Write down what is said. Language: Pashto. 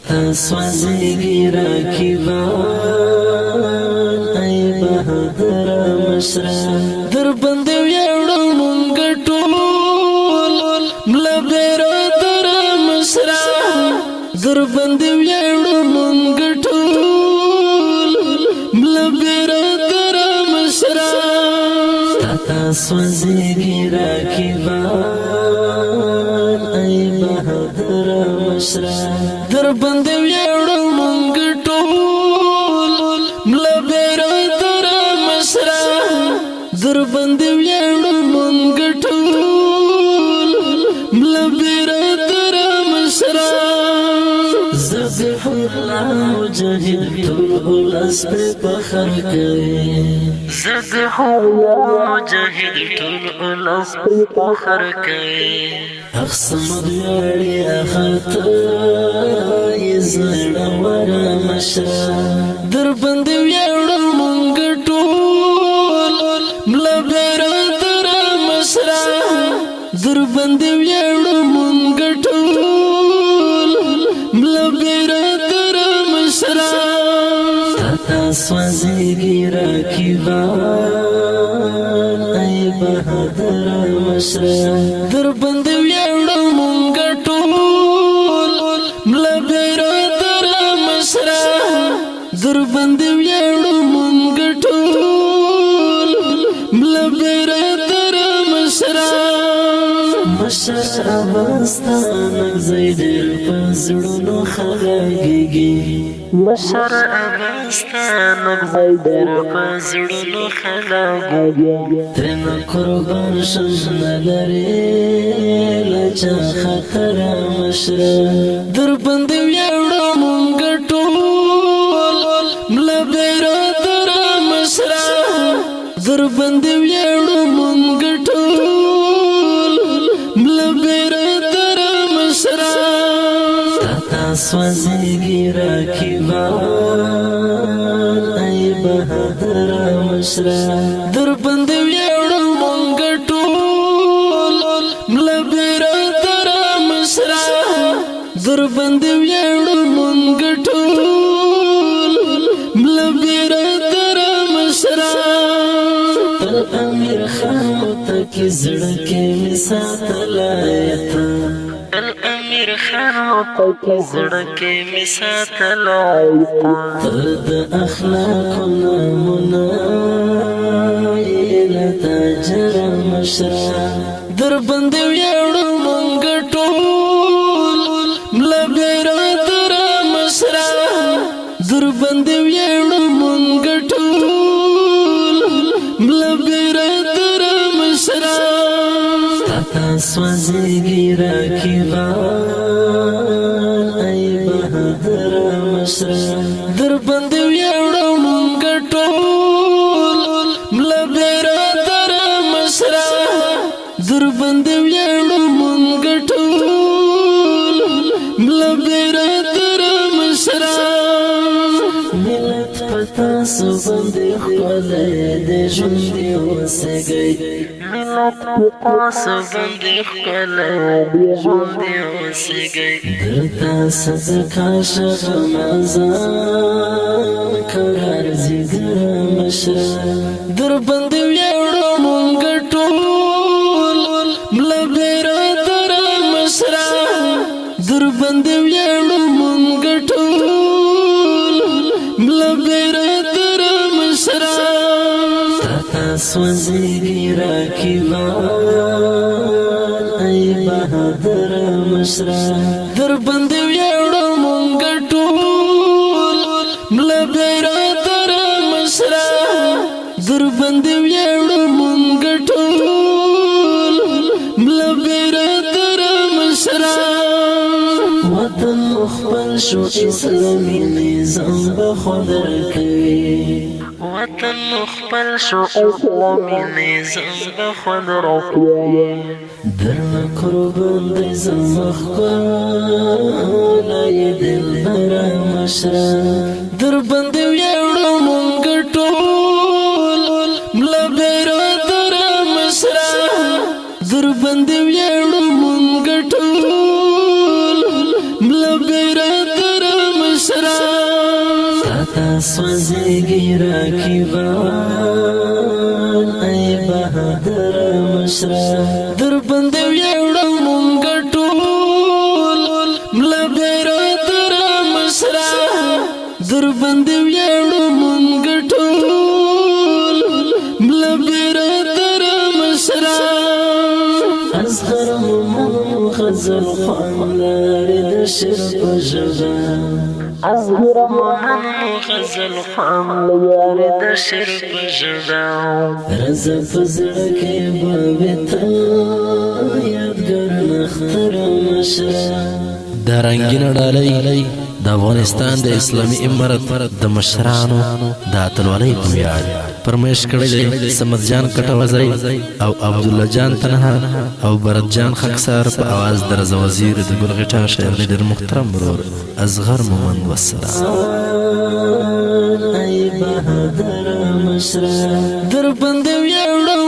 تا سوځيږي راکیبان ای بهادر مشره در باندې ویاړو مونږ ټول ملا برادر مشره در باندې ویاړو مونږ ټول ملا برادر مشره تا سوځيږي راکیبان ای بهادر مشره در باندې ویاړو مونږ ټول ملا برادر مشره در باندې ویاړو مونږ ټول ملا برادر مشره ذبح الله مجاهد ټول اس په فخر کوي ذبح الله مجاهد ټول اس په فخر کوي اقسم دیاري اخته یزړه ور مشره در باندې ویاړو مونږ ټول ملا برادر مشره در باندې ویاړو مونږ ټول ملا برادر مشره تا سوځيږي راکیبان ای بهادر مشره در باندې ویاړو مونږ ټول ملا برادر مشره در باندې ویاړو مونږ ټول ملا برادر مشره مشر افغانستان زیدر په زړونو خلاږي مشر افغانستان زیدر په زړونو خلاږي ترنه قربان شم لري لچا خطر مشره در باندې ویاړو مونږ ټول ملا برادر مشره در باندې ویاړو مونږ ټول ملا برادر مشره تا سوځيږي راکیبان ای بهادر مشره در باندې ویاړو مونږ ټول ملا برادر مشره در باندې ویاړو مونږ ټول ملا برادر مشره امیر خان تک زړه کې می ساتلایتا امیر خان تک زړه کې می ساتلایتا تر اخلاق نمونه لتا جر مشره در باندې ویاړو مونږ ټول ملا برادر مشره در باندې ویاړو مونږ ټول ملا برادر مشره تا سوځيږي راکیبان ای بهادر مشره در باندې ویاړو مونږ ټول ملا برادر مشره در باندې ویاړو مونږ ټول ملا برادر مشره ملت پتا سو باندې خپلې د ژوند اوسېږي ملت پتا سو باندې خپلې د ژوند اوسېږي درته صدقه شمازان قرار زیګر مشره در باندې ویاړو مونږ ټول ملا برادر مشره در باندې ویاړو مونږ ټول ملا برادر مشره تا سوځيږي راکیبان ای بهادر مشره در باندې ویاړو مونږ ټول ملا برادر مشره در باندې ویاړو مونږ ټول ملا برادر مشره وطن خپل شو اسلامي نظام به خدر کوي وطن خپل شو اسلامي نظام به خدر کوي درنه قربان دې زمخ کولای دلبر مشره در باندې ویاړو مونږ ټول ملا برادر مشره در باندې ویاړو مونږ ټول ملا برادر راسوزیږي راکیبان ای بهادر مشره درباندې ویاړو مونږ ټول ملا بیرادر مشره درباندې ویاړو مونږ ټول ملا بیرادر مشره اصغر مومن غزل خوان لري د شعر په ژبه اصغر مومن غزل خوان لري د شعر په ژبه رضا په زړه کې به وي تل یادګار نختر مشره دا رنګینه ډالۍ د افغانستان د اسلامي امارت د مشرانو د اتلولۍ په ویاړ فرمایش کړی دی صمد جان کټوزی او عبدالله جان تنها او برت جان خاکسار په اواز د رضا وزیر د ګلغټا شاعر ډېر محترم ورور اصغر مومند والسلام ای بهادر مشره درباندې ویاړو